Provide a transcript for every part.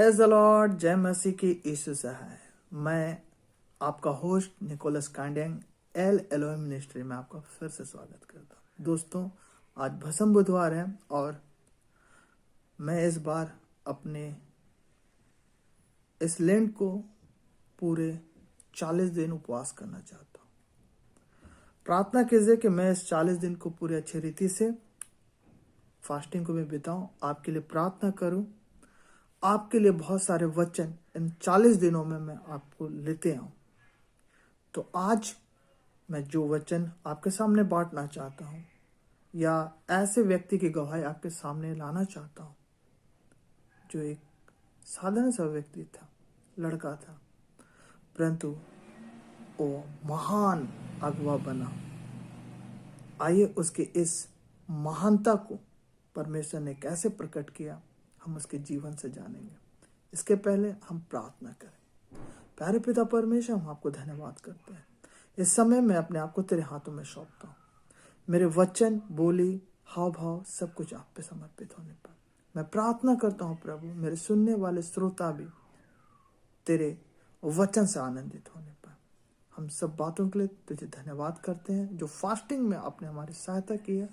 Praise the Lord. जय मसीह की यीशु से है। मैं आपका होस्ट निकोलस कांडेंग एल एलोहिम मिनिस्ट्री में आपका फिर से स्वागत करता हूँ। दोस्तों, आज भस्म बुधवार है और मैं इस बार अपने इस लेंट को पूरे 40 दिन उपवास करना चाहता हूँ। प्रार्थना कीजिए कि मैं इस 40 दिन को पूरी अच्छी रीति से फास्टिंग को मैं बिताऊं, आपके लिए प्रार्थना करूं, आपके लिए बहुत सारे वचन इन 40 दिनों में मैं आपको लेते आऊं। तो आज मैं जो वचन आपके सामने बांटना चाहता हूं या ऐसे व्यक्ति की गवाही आपके सामने लाना चाहता हूं जो एक साधारण सा व्यक्ति था, लड़का था, परंतु वो महान अगुवा बना। आइए उसके इस महानता को परमेश्वर ने कैसे प्रकट किया हम उसके जीवन से जानेंगे। इसके पहले हम प्रार्थना करें। प्यारे पिता परमेश्वर, हम आपको धन्यवाद करते हैं। इस समय मैं अपने आप को तेरे हाथों में सौंपता हूँ। मेरे वचन, बोली, हाव भाव सब कुछ आप पे समर्पित होने पर मैं प्रार्थना करता हूँ प्रभु, मेरे सुनने वाले श्रोता भी तेरे वचन से आनंदित होने पर। हम सब बातों के लिए तुझे धन्यवाद करते हैं जो फास्टिंग में आपने हमारी सहायता की है।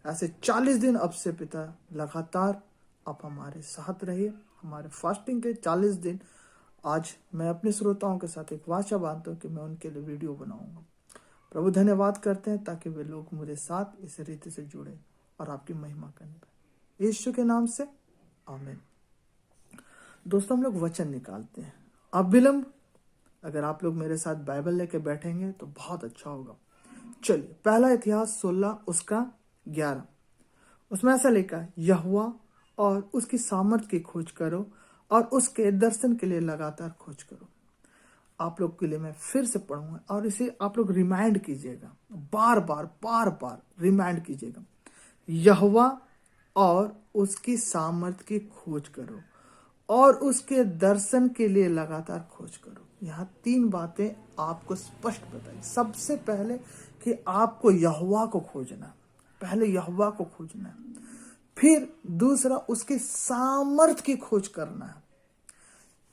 ऐसे 40 दिन अब से पिता लगातार आप हमारे साथ रहिए। हमारे फास्टिंग के 40 दिन आज मैं अपने श्रोताओं के साथ एक वाचा बांधता हूँ कि मैं उनके लिए वीडियो बनाऊंगा। प्रभु धन्यवाद करते हैं ताकि वे लोग मेरे साथ इस रीति से जुड़े और आपकी महिमा करने पाए। यीशु के नाम से आमीन। दोस्तों, हम लोग वचन निकालते हैं अविलंब। अगर आप लोग मेरे साथ बाइबल लेके बैठेंगे तो बहुत अच्छा होगा। चलिए, पहला इतिहास 16 उसका 11, उसमें ऐसा लिखा है, यहोवा और उसकी सामर्थ की खोज करो और उसके दर्शन के लिए लगातार खोज करो। आप लोग के लिए मैं फिर से पढ़ूंगा और इसे आप लोग रिमाइंड कीजिएगा, बार बार रिमाइंड कीजिएगा। यहोवा और उसकी सामर्थ की खोज करो और उसके दर्शन के लिए लगातार खोज करो। यहाँ 3 बातें आपको स्पष्ट बताई। सबसे पहले कि आपको यहोवा को खोजना, पहले यहोवा को खोजना है। फिर दूसरा, उसके सामर्थ की खोज करना है।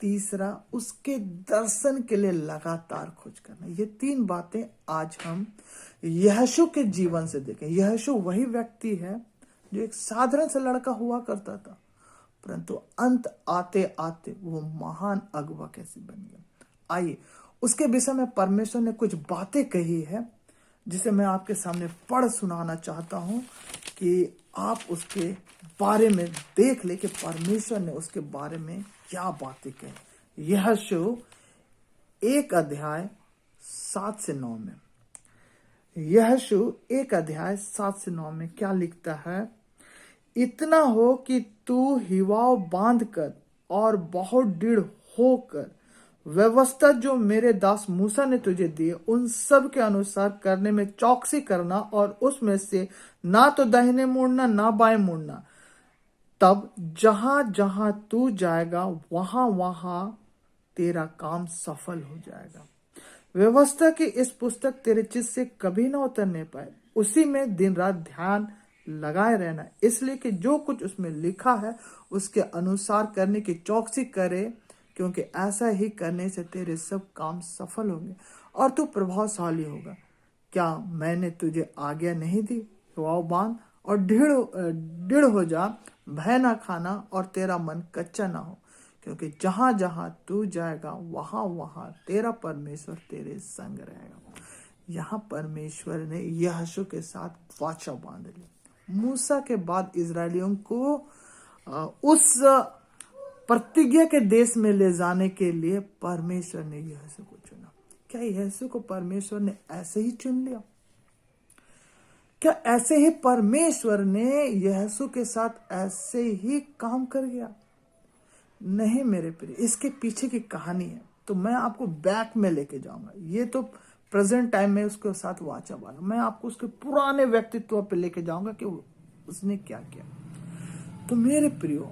तीसरा, उसके दर्शन के लिए लगातार खोज करना। ये 3 बातें आज हम यीशु के जीवन से देखें। यीशु वही व्यक्ति है जो एक साधारण सा लड़का हुआ करता था, परंतु अंत आते आते वो महान अगुवा कैसे बन गया। आइए, उसके विषय में परमेश्वर ने कुछ बातें कही है जिसे मैं आपके सामने पढ़ सुनाना चाहता हूं कि आप उसके बारे में देख ले कि परमेश्वर ने उसके बारे में क्या बातें कही। यहोशू 1 अध्याय 7 से 9 में, यहोशू 1 अध्याय 7 से 9 में क्या लिखता है, इतना हो कि तू हिवाव बांध कर और बहुत दृढ़ होकर व्यवस्था जो मेरे दास मूसा ने तुझे दी उन सब के अनुसार करने में चौकसी करना और उसमें से ना तो दाहिने मुड़ना ना बाएं मुड़ना। तब जहां जहां तू जाएगा वहां वहां तेरा काम सफल हो जाएगा। व्यवस्था की इस पुस्तक तेरे चित्त से कभी ना उतरने पाए, उसी में दिन रात ध्यान लगाए रहना, इसलिए कि जो कुछ उसमें लिखा है उसके अनुसार करने की चौकसी करे, क्योंकि ऐसा ही करने से तेरे सब काम सफल होंगे और तू प्रभावशाली होगा। क्या मैंने तुझे आज्ञा नहीं दी? हिवाव बांध और दृढ़ हो जा, भय ना खाना और तेरा मन कच्चा ना हो, क्योंकि जहां जहां तू जाएगा वहां वहां तेरा परमेश्वर तेरे संग रहेगा। यहाँ परमेश्वर ने यहोशू के साथ वाचा बांध ली। मूसा के बाद इजरायलियों को उस प्रतिज्ञा के देश में ले जाने के लिए परमेश्वर ने यहोशू को चुना। क्या यहोशू को परमेश्वर ने ऐसे ही चुन लिया? क्या ऐसे ही परमेश्वर ने यहोशू के साथ ऐसे ही काम कर गया? नहीं मेरे प्रिय, इसके पीछे की कहानी है, तो मैं आपको बैक में लेके जाऊंगा। ये तो प्रेजेंट टाइम में उसके साथ वाचा बांधा, मैं आपको उसके पुराने व्यक्तित्व पे लेके जाऊंगा कि उसने क्या किया। तो मेरे प्रियो,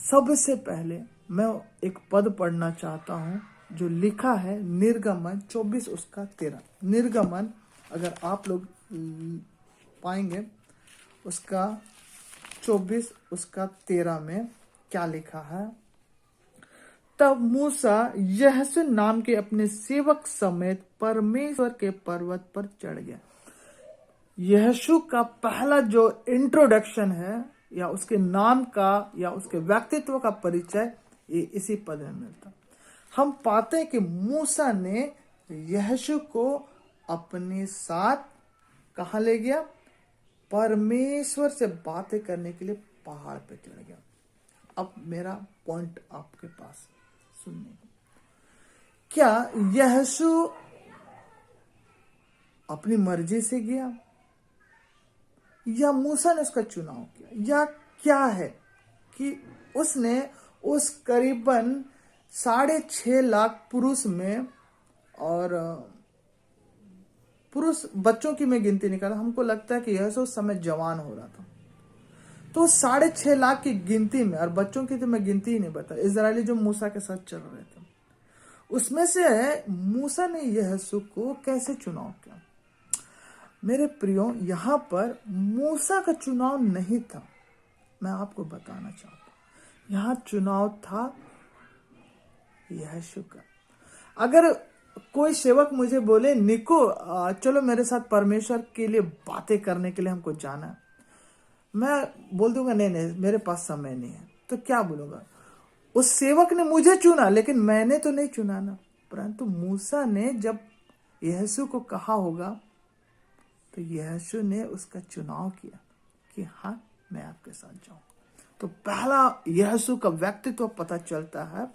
सबसे पहले मैं एक पद पढ़ना चाहता हूं जो लिखा है निर्गमन 24 उसका 13। निर्गमन अगर आप लोग पाएंगे उसका 24 उसका 13 में क्या लिखा है, तब मूसा यहोशू नाम के अपने सेवक समेत परमेश्वर के पर्वत पर चढ़ गया। यहोशू का पहला जो इंट्रोडक्शन है या उसके नाम का या उसके व्यक्तित्व का परिचय ये इसी पद में मिलता। हम पाते हैं कि मूसा ने यहोशू को अपने साथ कहां ले गया? परमेश्वर से बातें करने के लिए पहाड़ पे चढ़ गया। अब मेरा पॉइंट आपके पास सुनने को, क्या यहोशू अपनी मर्जी से गया या मूसा ने उसका चुनाव किया, या क्या है कि उसने उस करीबन 6.5 लाख पुरुष में, और पुरुष बच्चों की मैं गिनती निकाला, हमको लगता है कि यह उस समय जवान हो रहा था, तो 6.5 लाख की गिनती में, और बच्चों की तो मैं गिनती ही नहीं बता, इजरायली जो मूसा के साथ चल रहे थे, उसमें से मूसा ने यहोशू को कैसे चुनाव किया? मेरे प्रियो, यहां पर मूसा का चुनाव नहीं था, मैं आपको बताना चाहता हूं, यहां चुनाव था यहोशू का। अगर कोई सेवक मुझे बोले निको चलो मेरे साथ परमेश्वर के लिए बातें करने के लिए हमको जाना, मैं बोल दूंगा नहीं मेरे पास समय नहीं है, तो क्या बोलूंगा? उस सेवक ने मुझे चुना लेकिन मैंने तो नहीं चुना ना। परंतु मूसा ने जब यहोशू को कहा होगा तो यहोशू ने उसका चुनाव किया कि हाँ मैं आपके साथ जाऊं। तो पहला यहोशू का व्यक्तित्व पता चलता है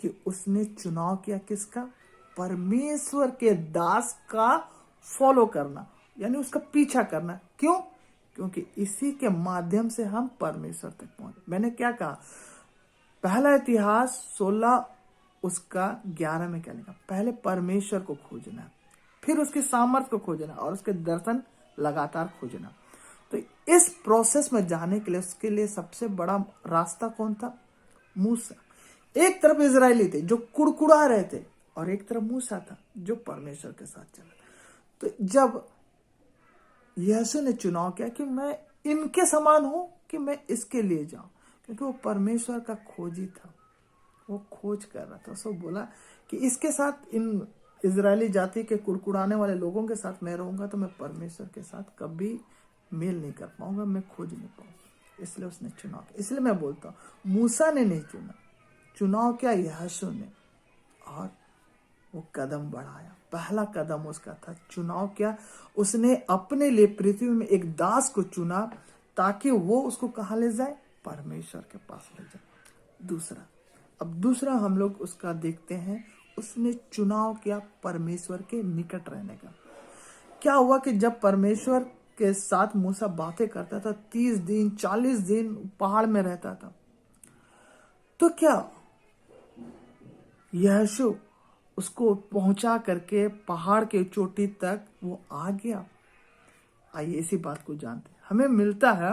कि उसने चुनाव किया किसका? परमेश्वर के दास का फॉलो करना, यानी उसका पीछा करना। क्यों? क्योंकि इसी के माध्यम से हम परमेश्वर तक पहुंचे। मैंने क्या कहा? पहला इतिहास 16 उसका 11 में क्या लिखा? पहले परमेश्वर को खोजना, फिर उसके सामर्थ्य को खोजना और उसके दर्शन लगातार खोजना। तो इस प्रोसेस में जाने के लिए उसके लिए सबसे बड़ा रास्ता कौन था? मूसा। एक तरफ इजरायली थे जो कुड़कुड़ा रहे थे और एक तरफ मूसा था जो परमेश्वर के साथ चला। तो जब यहोशू ने चुनाव किया कि मैं इनके समान हूं कि मैं इसके लिए जाऊं, क्योंकि वो परमेश्वर का खोजी था, वो खोज कर रहा था। सो बोला कि इसके साथ, इन इजरायली जाति के कुड़कुड़ाने वाले लोगों के साथ मैं रहूंगा तो मैं परमेश्वर के साथ कभी मेल नहीं कर पाऊंगा, मैं खोज नहीं पाऊंगा। इसलिए उसने चुनाव किया। इसलिए मैं बोलता हूं मूसा ने नहीं चुना, चुनाव किया यहोशू ने, और वो कदम बढ़ाया। पहला कदम उसका था चुनाव किया। उसने अपने लिए पृथ्वी में एक दास को चुना ताकि वो उसको कहां ले जाए? परमेश्वर के पास ले जाए। दूसरा हम लोग उसका देखते हैं, उसने चुनाव किया परमेश्वर के निकट रहने का। क्या हुआ कि जब परमेश्वर के साथ मूसा बातें करता था, 30 दिन 40 दिन पहाड़ में रहता था, तो क्या यहोशू उसको पहुंचा करके पहाड़ के चोटी तक वो आ गया? आइए इसी बात को जानते हैं। हमें मिलता है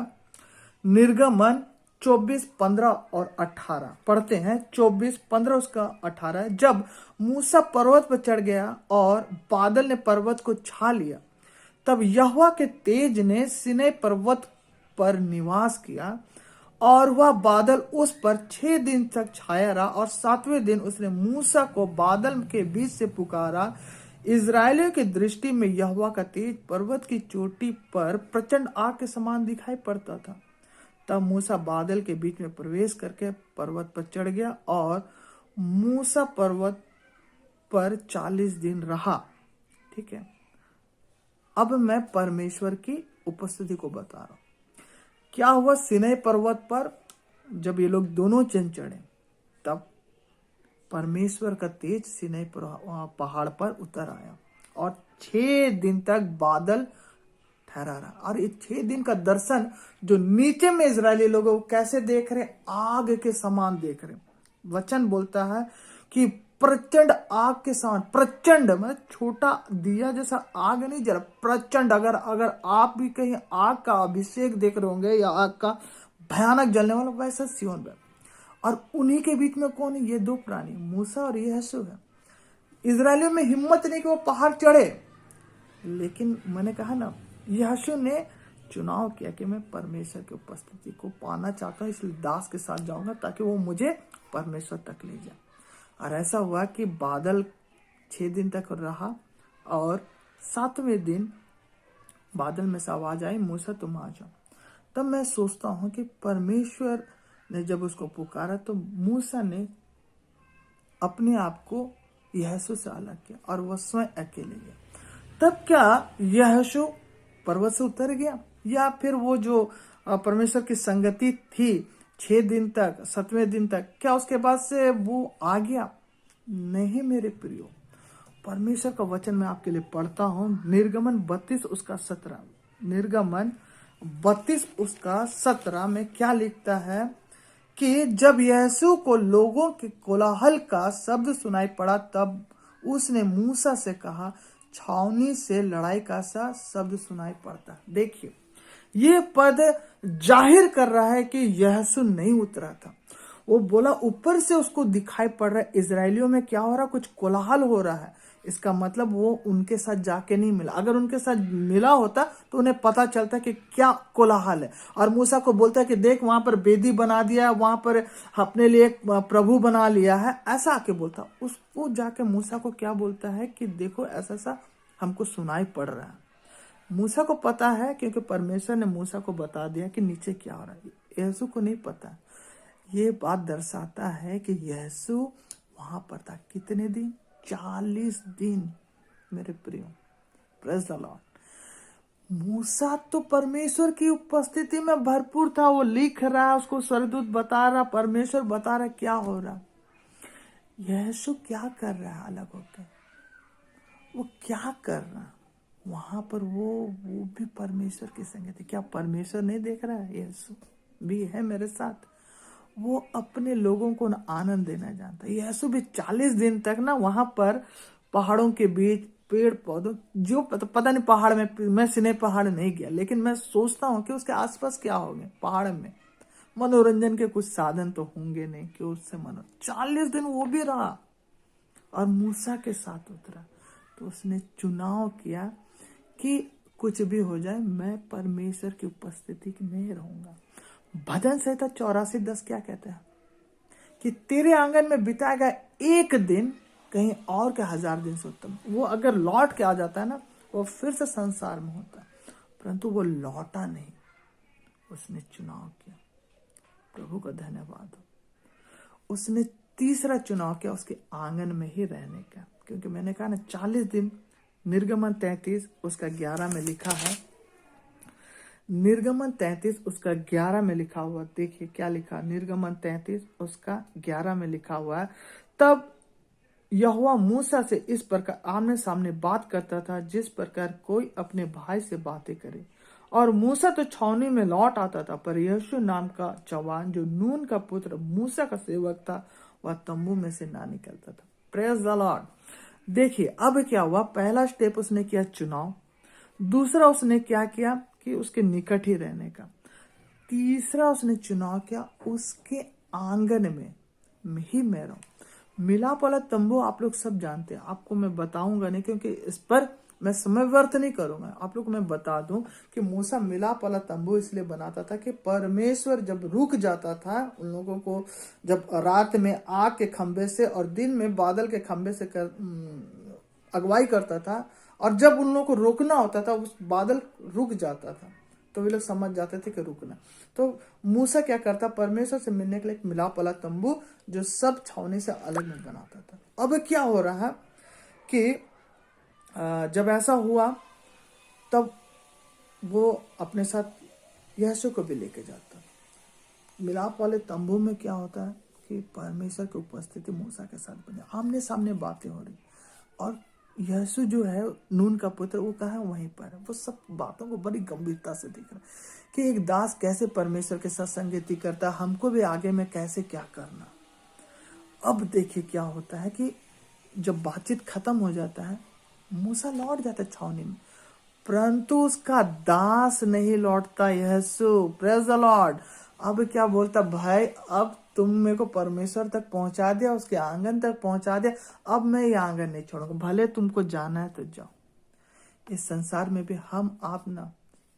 निर्गमन 24, 15 और 18 पढ़ते हैं। 24, 15 उसका 18 है। जब मूसा पर्वत पर चढ़ गया और बादल ने पर्वत को छा लिया, तब यहोवा के तेज ने सीनै पर्वत पर निवास किया और वह बादल उस पर 6 दिन तक छाया रहा, और 7वें दिन उसने मूसा को बादल के बीच से पुकारा। इजरायलियों की दृष्टि में यहोवा का तेज पर्वत की चोटी पर प्रचंड आग के समान दिखाई पड़ता था। तब मूसा बादल के बीच में प्रवेश करके पर्वत पर चढ़ गया और मूसा पर्वत पर 40 दिन रहा। ठीक है, अब मैं परमेश्वर की उपस्थिति को बता रहा हूं। क्या हुआ? सीनै पर्वत पर जब ये लोग दोनों चढ़े, तब परमेश्वर का तेज सीनै पहाड़ पर उतर आया और 6 दिन तक बादल ठहरा रहा। और ये 6 दिन का दर्शन जो नीचे में इजरायली लोग कैसे देख रहे? आग के समान देख रहे। वचन बोलता है कि प्रचंड आग के समान, प्रचंड मतलब छोटा दिया जैसा आग नहीं जला, प्रचंड। अगर आप भी कहीं आग का अभिषेक देख रहे होंगे या आग का भयानक जलने वाला, वैसा सिय्योन में। और उन्हीं के बीच में कौन है? ये 2 प्राणी, मूसा और यहोशू है। इजरायलियों में हिम्मत नहीं कि वो पहाड़ चढ़े, लेकिन मैंने कहा ना, यहोशू ने चुनाव किया कि मैं परमेश्वर की उपस्थिति को पाना चाहता हूं, इसलिए दास के साथ जाऊंगा ताकि वो मुझे परमेश्वर तक ले जाए। और ऐसा हुआ कि बादल 6 दिन तक रहा और 7वें दिन बादल में से आवाज आई, मूसा तुम आ जाओ। तब मैं सोचता हूं कि परमेश्वर ने जब उसको पुकारा तो मूसा ने अपने आप को यहोशू से अलग किया और वह स्वयं अकेले गया। तब क्या यहोशू पर्वत से उतर गया, या फिर वो जो परमेश्वर की संगति थी 6 दिन तक, 7वें दिन तक, क्या उसके बाद से वो आ गया? नहीं मेरे प्रियो, परमेश्वर का वचन मैं आपके लिए पढ़ता हूं। निर्गमन 32 उसका 17, निर्गमन 32 उसका 17 में क्या लिखता है कि जब यहोशू को लोगों के कोलाहल का शब्द सुनाई पड़ा तब उसने मूसा से कहा, छावनी से लड़ाई का सा शब्द सुनाई पड़ता। देखिए, ये पद जाहिर कर रहा है कि यहोशू नहीं उतरा था। वो बोला ऊपर से उसको दिखाई पड़ रहा है इजरायलियों में क्या हो रहा, कुछ कोलाहल हो रहा है। इसका मतलब वो उनके साथ जाके नहीं मिला। अगर उनके साथ मिला होता तो उन्हें पता चलता कि क्या कोलाहल है। और मूसा को बोलता है कि देख वहां पर बेदी बना दिया है, वहां पर अपने लिए एक प्रभु बना लिया है, ऐसा आके बोलता। उसको जाके मूसा को क्या बोलता है कि देखो ऐसा सा हमको सुनाई पड़ रहा है। मूसा को पता है क्योंकि परमेश्वर ने मूसा को बता दिया कि नीचे क्या हो रहा है। यहोशू को नहीं पता। ये बात दर्शाता है कि यहोशू वहां पर था कितने दिन? 40 दिन मेरे प्रियो। Praise the Lord. मूसा तो परमेश्वर की उपस्थिति में भरपूर था। वो लिख रहा, उसको स्वर्गदूत बता रहा, परमेश्वर बता रहा क्या हो रहा। यहोशू क्या कर रहा है अलग होकर? वो क्या कर रहा वहां पर? वो भी परमेश्वर की संगति। क्या परमेश्वर नहीं देख रहा है? यहोशू भी है मेरे साथ। वो अपने लोगों को ना आनंद देना जानता है। यहोशू भी 40 दिन तक ना वहां पर पहाड़ों के बीच पेड़ पौधों, जो पता नहीं पहाड़ में, मैं सिने पहाड़ नहीं गया, लेकिन मैं सोचता हूँ कि उसके आसपास क्या होंगे पहाड़ में। मनोरंजन के कुछ साधन तो होंगे नहीं कि उससे 40 दिन वो भी रहा और मूसा के साथ उतरा। तो उसने चुनाव किया कि कुछ भी हो जाए मैं परमेश्वर की उपस्थिति में रहूंगा। भजन संहिता 84:10 क्या कहते हैं कि तेरे आंगन में बिताया गया एक दिन कहीं और के 1000 दिन से उत्तम। वो अगर लौट के आ जाता है ना, वो फिर से संसार में होता है, परंतु वो लौटा नहीं। उसने चुनाव किया। प्रभु का धन्यवाद हो। उसने तीसरा चुनाव किया उसके आंगन में ही रहने का, क्योंकि मैंने कहा ना 40 दिन। निर्गमन 33 उसका 11 में लिखा है। निर्गमन 33 उसका 11 में लिखा हुआ, देखिए क्या लिखा। निर्गमन 33 उसका 11 में लिखा हुआ है, तब यहोवा मूसा से इस प्रकार आमने सामने बात करता था जिस प्रकार कोई अपने भाई से बातें करे। और मूसा तो छावनी में लौट आता था, पर यहोशू नाम का जवान जो नून का पुत्र मूसा का सेवक था वह तंबू में से ना निकलता था। Praise the Lord. देखिए अब क्या हुआ। पहला स्टेप उसने किया चुनाव। दूसरा उसने क्या किया कि उसके निकट ही रहने का। तीसरा उसने चुनाव किया उसके आंगन में ही मैं रहूं। मिलाप वाला तंबू आप लोग सब जानते हैं, आपको मैं बताऊंगा नहीं क्योंकि इस पर मैं समय व्यर्थ नहीं करूंगा। आप लोग को मैं बता दूं कि मूसा मिलाप वाला तंबू इसलिए बनाता था कि परमेश्वर जब रुक जाता था उन लोगों को, जब रात में आग के खंबे से और दिन में बादल के खंबे से अगुवाई करता था, और जब उन लोगों को रोकना होता था उस बादल रुक जाता था, तो वे लोग समझ जाते थे कि रुकना। तो मूसा क्या करता, परमेश्वर से मिलने के लिए एक मिलाप वाला तंबू जो सब छावनी से अलग में बनाता था। अब क्या हो रहा है कि जब ऐसा हुआ तब वो अपने साथ यहोशू को भी लेके जाता। मिलाप वाले तंबू में क्या होता है कि परमेश्वर की उपस्थिति मूसा के साथ बने, आमने सामने बातें हो रही, और यहोशू जो है नून का पुत्र वो कहा वहीं पर है। वो सब बातों को बड़ी गंभीरता से देख रहा है कि एक दास कैसे परमेश्वर के साथ संगति करता, हमको भी आगे में कैसे क्या करना। अब देखिए क्या होता है कि जब बातचीत खत्म हो जाता है मूसा लौट जाता है छावनी में, परंतु उसका दास नहीं लौटता यहोशू। Praise the Lord. अब क्या बोलता, भाई अब तुम मेरे को परमेश्वर तक पहुंचा दिया, उसके आंगन तक पहुंचा दिया, अब मैं ये आंगन नहीं छोड़ूंगा, भले तुमको जाना है तो जाओ। इस संसार में भी हम आप ना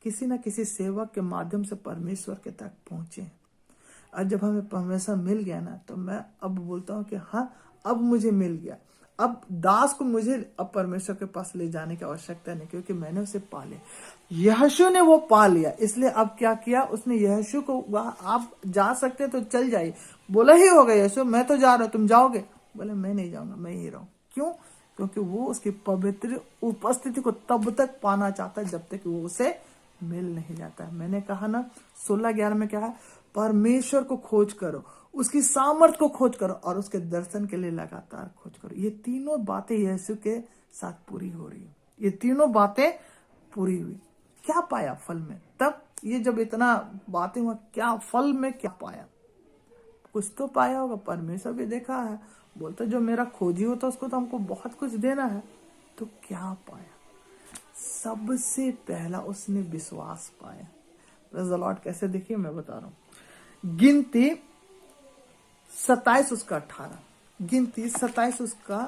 किसी सेवक के माध्यम से परमेश्वर के तक पहुंचे, और जब हमें परमेश्वर मिल गया ना तो मैं अब बोलता हूँ कि हाँ अब मुझे मिल गया। अब दास को मुझे अब परमेश्वर के पास ले जाने की आवश्यकता नहीं, क्योंकि मैंने उसे पा लिया। यीशु ने वो पा लिया, इसलिए अब क्या किया उसने, यीशु को वहां आप जा सकते तो चल जाइए। बोला ही होगा यीशु मैं तो जा रहा हूं, तुम जाओगे? बोले मैं नहीं जाऊंगा, मैं ही रहूं। क्यों? क्योंकि वो उसकी पवित्र उपस्थिति को तब तक पाना चाहता है जब तक वो उसे मिल नहीं जाता है। मैंने कहा ना 16:11 में क्या है, परमेश्वर को खोज करो, उसकी सामर्थ को खोज करो और उसके दर्शन के लिए लगातार खोज करो। ये तीनों बातें यीशु के साथ पूरी हो रही है। ये तीनों बातें पूरी हुई। क्या पाया फल में? तब ये जब इतना बातें हुआ, क्या फल में क्या पाया? कुछ तो पाया होगा। परमेश्वर भी देखा है, बोलता जो मेरा खोजी होता उसको तो हमको बहुत कुछ देना है। तो क्या पाया? सबसे पहला उसने विश्वास पाया। Praise the Lord. कैसे? देखिए मैं बता रहा हूं। गिनती 27 उसका 18, गिनती 27 उसका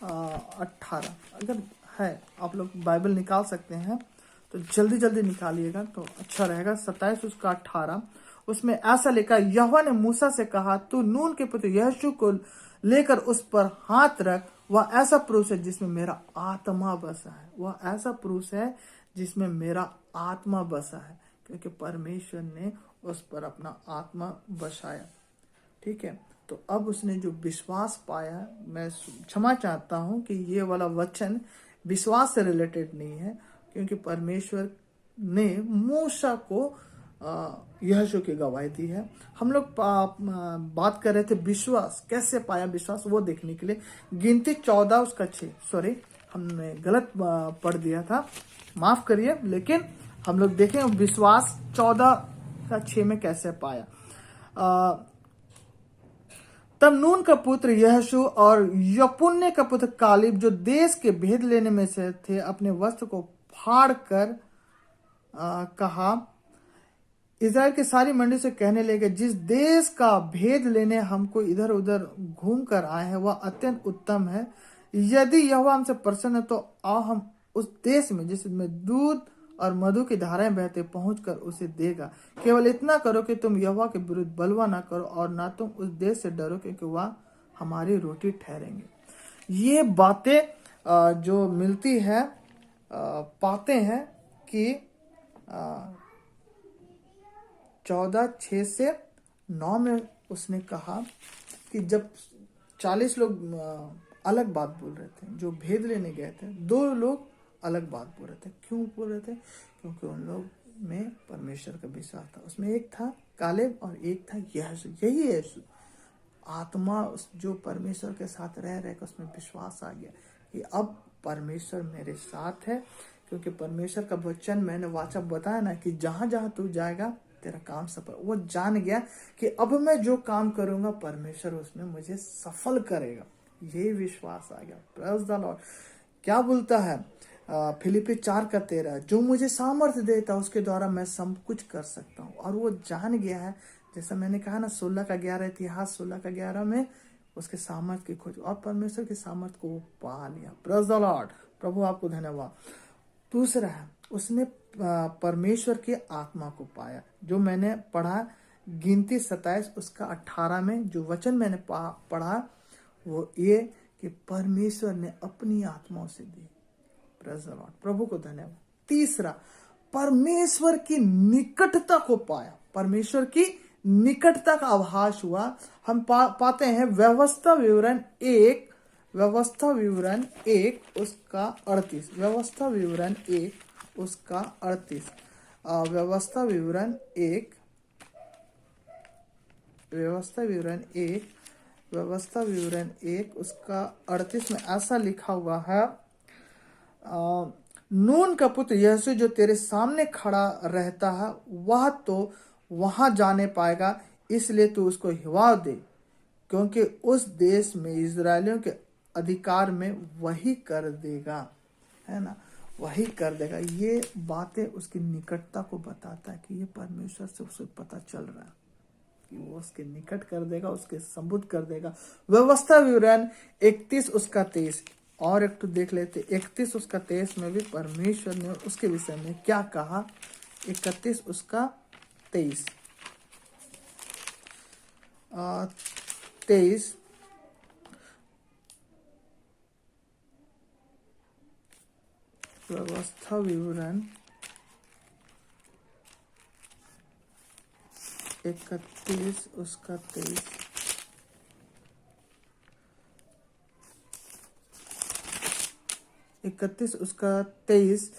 18। अगर है आप लोग बाइबल निकाल सकते हैं तो जल्दी जल्दी निकालिएगा तो अच्छा रहेगा। 27 उसका 18, उसमें ऐसा लिखा, यहोवा ने मूसा से कहा, तू नून के पुत्र यीशु को लेकर उस पर हाथ रख। वह ऐसा पुरुष है जिसमें मेरा आत्मा बसा है। वह ऐसा पुरुष है जिसमें मेरा आत्मा बसा है, क्योंकि परमेश्वर ने उस पर अपना आत्मा बसाया। ठीक है, तो अब उसने जो विश्वास पाया, मैं क्षमा चाहता हूं कि ये वाला वचन विश्वास से रिलेटेड नहीं है, क्योंकि परमेश्वर ने मूसा को यीशु की गवाही दी है। हम लोग बात कर रहे थे विश्वास कैसे पाया, विश्वास वो देखने के लिए गिनती 14 उसका 6, सॉरी हमने गलत पढ़ दिया था, माफ करिए। लेकिन हम लोग देखें विश्वास 14 का 6 में कैसे पाया। तब नून का पुत्र यहोशू और यपुन्ने का पुत्र कालिब, जो देश के भेद लेने में से थे, अपने वस्त्र को फाड़ कर कहा, इज़राइल की सारी मंडी से कहने लगे, जिस देश का भेद लेने हमको इधर उधर घूम कर आए हैं वह अत्यंत उत्तम है। यदि यहोवा हमसे प्रसन्न है तो आओ हम उस देश में जिसमें दूध और मधु की धाराएं बहते पहुंचकर उसे देगा। केवल इतना करो कि तुम यहोवा के विरुद्ध बलवा ना करो और ना तुम उस देश से डरो, क्योंकि वह हमारी रोटी ठहरेंगे। ये बातें जो मिलती है पाते हैं कि 14:6 से 9 में उसने कहा कि जब 40 लोग अलग बात बोल रहे थे, जो भेद लेने गए थे, 2 लोग अलग बात बोल रहे थे। क्यों बोल रहे थे? क्योंकि उन लोग में परमेश्वर का विश्वास था। उसमें एक था कालेब और एक था यीशु। यही यीशु आत्मा जो परमेश्वर के साथ रह रहे का उसमें विश्वास आ गया कि अब परमेश्वर मेरे साथ है, क्योंकि परमेश्वर का वचन मैंने वाचा बताया ना कि जहां जहां तू जाएगा तेरा काम सफल। वो जान गया कि अब मैं जो काम करूंगा परमेश्वर उसमें मुझे सफल करेगा। ये विश्वास आ गया। Praise the Lord. क्या बोलता है फिलिपी 4:13, जो मुझे सामर्थ्य देता उसके द्वारा मैं सब कुछ कर सकता हूँ। और वो जान गया है, जैसा मैंने कहा ना 16:11 इतिहास 16:11 में उसके सामर्थ्य की खोज और परमेश्वर के सामर्थ्य को वो पा लिया। Praise the Lord. प्रभु आपको धन्यवाद। दूसरा है उसने परमेश्वर की आत्मा को पाया, जो मैंने पढ़ा गिनती 27 उसका 18 में जो वचन मैंने पढ़ा वो ये कि परमेश्वर ने अपनी आत्मा उसे दी। Praise the Lord. प्रभु को धन्यवाद। तीसरा, परमेश्वर की निकटता को पाया। परमेश्वर की निकटता का आभास हुआ। हम पाते हैं व्यवस्था विवरण 1 उसका 38, व्यवस्था विवरण 1 उसका 38, व्यवस्था विवरण 1 उसका 38 में ऐसा लिखा हुआ है, नून का पुत्र यीशु जो तेरे सामने खड़ा रहता है वह तो वहां जाने पाएगा, इसलिए तू उसको हिवा दे, क्योंकि उस देश में इजरायलियों के अधिकार में वही कर देगा, है ना, वही कर देगा। ये बातें उसकी निकटता को बताता है कि ये परमेश्वर से उसे पता चल रहा है कि वो उसके निकट कर देगा, उसके संबुद्ध कर देगा। व्यवस्था विवरण 31 उसका 23 और एक तो देख लेते। 31 उसका 23 में भी परमेश्वर ने उसके विषय में क्या कहा। 31 उसका 23 23 व्यवस्था विवरण 31 उसका 23। उसका 23।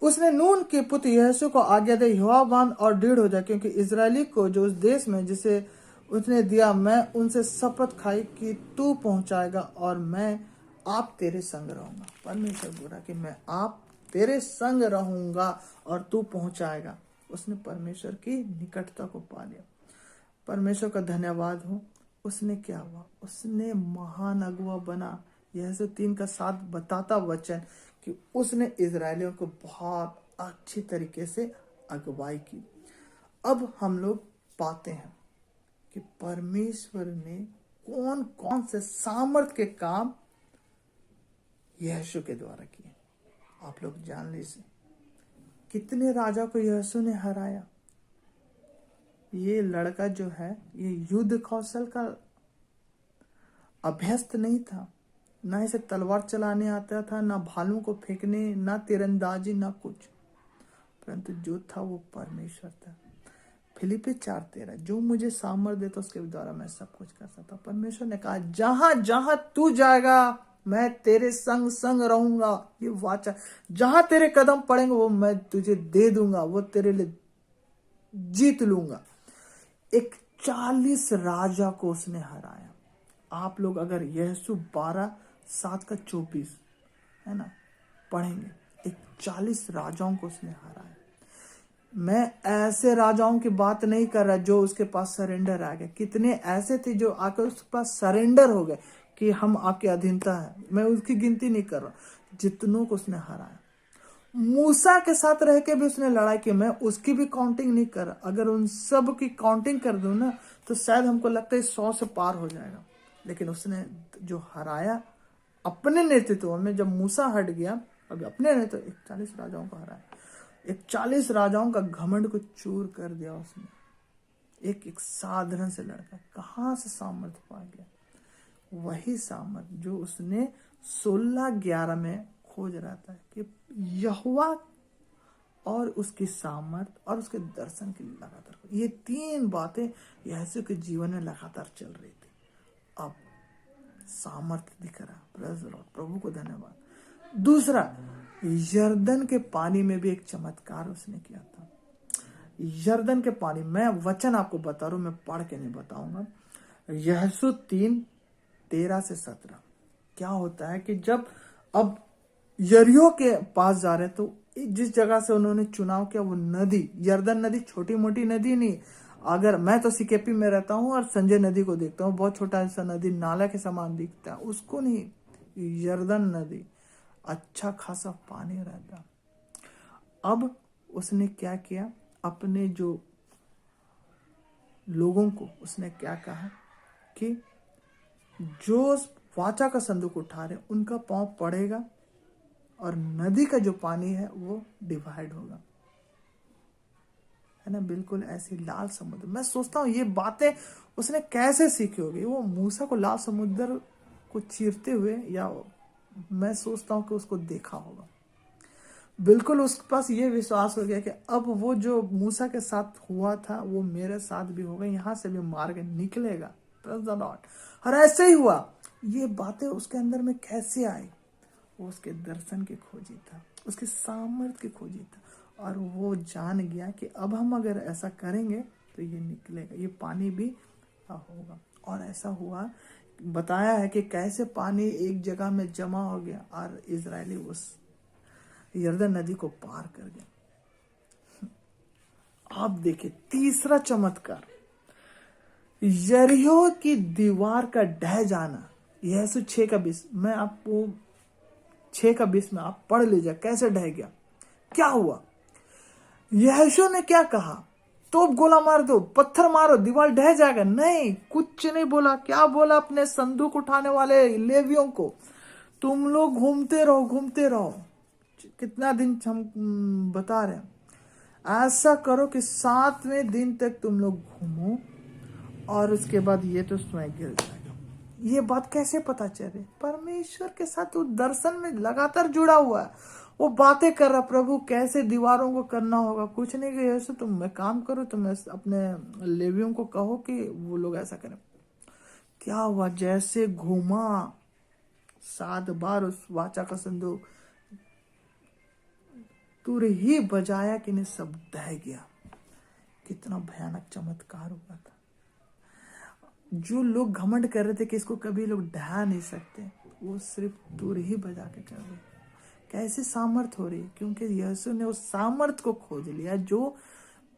उसने नून के पुत्र यहोशू को आज्ञा दे, युवा बांध और दृढ़ हो जा, क्योंकि इजरायली को जो उस देश में जिसे उसने दिया, मैं उनसे शपथ खाई कि तू पहुंचाएगा और मैं आप तेरे संग रहूंगा। परमेश्वर बोला कि मैं आप तेरे संग रहूंगा और तू पहुंचाएगा। उसने परमेश्वर की निकटता को पा लिया। परमेश्वर का धन्यवाद हो। उसने क्या हुआ? उसने महान अगुआ बना। यहोशू 3:7 बताता वचन कि उसने इजरायलियों को बहुत अच्छी तरीके से अगुवाई की। अब हम लोग पाते हैं कि परमेश्वर ने कौन कौन से सामर्थ के काम यहोशू के द्वारा किए। आप लोग जान लीजिए कितने राजा को यहोशू ने हराया। ये लड़का जो है ये युद्ध कौशल का अभ्यस्त नहीं था, ना इसे तलवार चलाने आता था, ना भालू को फेंकने, ना तीरंदाजी, ना कुछ, परंतु जो था वो परमेश्वर था। फिलिपी 4:13, जो मुझे सामर्थ देता उसके द्वारा मैं सब कुछ कर सकता। परमेश्वर ने कहा जहां जहां तू जाएगा मैं तेरे संग संग रहूंगा। ये वाचा, जहां तेरे कदम पड़ेंगे वो मैं तुझे दे दूंगा, वो तेरे लिए जीत लूंगा। एक 40 राजा को उसने हराया। आप लोग अगर यहोशू 12:7-24 है ना पढ़ेंगे, एक 40 राजाओं को उसने हराया। मैं ऐसे राजाओं की बात नहीं कर रहा जो उसके पास सरेंडर आ गए। कितने ऐसे थे जो आकर उसके पास सरेंडर हो गए कि हम आपके अधीनता है। मैं उसकी गिनती नहीं कर रहा, जितनों को उसने हराया। मूसा के साथ रह के भी उसने लड़ाई की, मैं उसकी भी काउंटिंग नहीं कर रहा। अगर उन सब की काउंटिंग कर दूं ना तो शायद हमको लगता है 100 से पार हो जाएगा। लेकिन उसने जो हराया अपने नेतृत्व में, जब मूसा हट गया अभी अपने नेतृत्व 40 राजाओं को हराया। 40 राजाओं का घमंड को चूर कर दिया उसने। एक साधारण से लड़का कहां से सामर्थ्य पा गया? वही सामर्थ्य जो उसने 16:11 में खोज रहा था कि यहोवा और उसकी सामर्थ और उसके दर्शन की लगातार, ये 3 बातें यहोशू के जीवन में लगातार चल रही थी। अब सामर्थ्य दिख रहा। प्रेज़ द लॉर्ड, प्रभु को धन्यवाद। दूसरा, यरदन के पानी में भी एक चमत्कार उसने किया था। यरदन के पानी, मैं वचन आपको बता रहा हूं, मैं पढ़ के नहीं बताऊंगा। यहोशू 3:13-17 क्या होता है कि जब अब यरीहो के पास जा रहे तो जिस जगह से उन्होंने चुनाव किया वो नदी, यरदन नदी छोटी मोटी नदी नहीं। अगर मैं तो सीकेपी में रहता हूँ और संजय नदी को देखता हूँ, बहुत छोटा सा नदी, नाला के समान दिखता है, उसको नहीं, यरदन नदी अच्छा खासा पानी रहता। अब उसने क्या किया, अपने जो लोगों को उसने क्या कहा कि जो वाचा का संदूक उठा रहे उनका पांव पड़ेगा और नदी का जो पानी है वो डिवाइड होगा, है ना। बिल्कुल ऐसी लाल समुद्र। मैं सोचता हूँ ये बातें उसने कैसे सीखी होगी। वो मूसा को लाल समुद्र को चीरते हुए, या मैं सोचता हूँ कि उसको देखा होगा। बिल्कुल उसके पास ये विश्वास हो गया कि अब वो जो मूसा के साथ हुआ था वो मेरे साथ भी होगा, यहाँ से भी मार्ग निकलेगा। Praise the Lord. और ऐसे ही हुआ। ये बातें उसके अंदर में कैसे आई? वो उसके दर्शन की खोजी था, उसके सामर्थ्य की खोजी था, और वो जान गया कि अब हम अगर ऐसा करेंगे तो ये निकलेगा, ये पानी भी होगा। और ऐसा हुआ। बताया है कि कैसे पानी एक जगह में जमा हो गया और इजरायली उस यरदन नदी को पार कर गया। आप देखिए तीसरा चमत्कार, यरीहो की दीवार का ढह जाना। यहोशू 6:20, मैं आपको 6:20 में आप पढ़ लीजिए कैसे ढह गया, क्या हुआ। यहोशू ने क्या कहा, तोप गोला मार दो, पत्थर मारो, दीवार ढह जाएगा। नहीं, कुछ नहीं बोला। क्या बोला अपने संदूक उठाने वाले लेवियों को, तुम लोग घूमते रहो घूमते रहो। कितना दिन हम बता रहे हैं, ऐसा करो कि 7वें दिन तक तुम लोग घूमो और उसके बाद ये तो स्वयं गिर जाएगा। ये बात कैसे पता चले? परमेश्वर के साथ वो दर्शन में लगातार जुड़ा हुआ है। वो बातें कर रहा, प्रभु कैसे दीवारों को करना होगा, कुछ नहीं कि यीशु तुम मैं काम करो, तुम अपने लेवियों को कहो कि वो लोग ऐसा करें। क्या हुआ, जैसे घूमा 7 बार उस वाचा का संदूक, तुर ही बजाया कि नहीं सब दह गया। कितना भयानक चमत्कार हुआ था। जो लोग घमंड कर रहे थे कि इसको कभी लोग ढहा नहीं सकते, वो सिर्फ तुर ही बजा के कर रहे। कैसे सामर्थ हो रही, क्योंकि यीशु ने उस सामर्थ को खोज लिया जो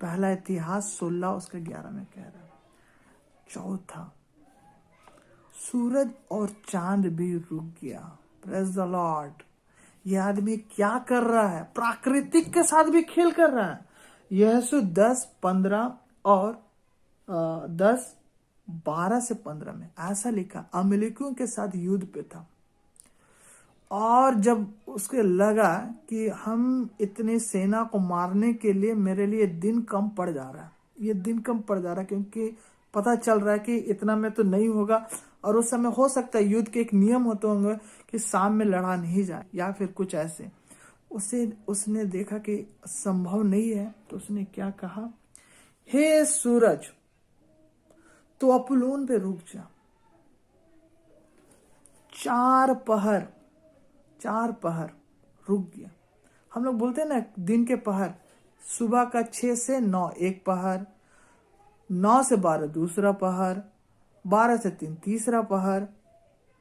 पहला इतिहास 16 उसका 11 में कह रहा है। चौथा, सूरज और चांद भी रुक गया। Praise the Lord. यह आदमी क्या कर रहा है, प्राकृतिक के साथ भी खेल कर रहा है। यीशु 10:15 और 10:12 से 15 में ऐसा लिखा, अमेरिकियों के साथ युद्ध पे था, और जब उसके लगा कि हम इतनी सेना को मारने के लिए मेरे लिए दिन कम पड़ जा रहा है, ये दिन कम पड़ जा रहा है, क्योंकि पता चल रहा है कि इतना में तो नहीं होगा। और उस समय हो सकता है युद्ध के एक नियम होते होंगे कि शाम में लड़ा नहीं जाए या फिर कुछ ऐसे। उसने देखा कि संभव नहीं है, तो उसने क्या कहा, हे सूरज तो अपुलोन पे रुक जा। 4 पहर रुक गया। हम लोग बोलते हैं ना दिन के पहर, सुबह का 6 से 9 एक पहर, 9 से 12 दूसरा पहर, 12 से 3 तीसरा पहर,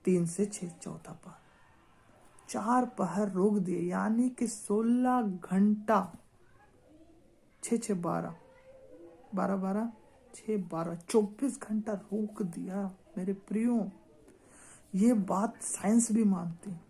3 से 6 चौथा पहर। 4 पहर रोक दिए, यानी कि 16 घंटा, 6 12 12 12 6 12 24 घंटा रोक दिया। मेरे प्रियो, ये बात साइंस भी मानती है।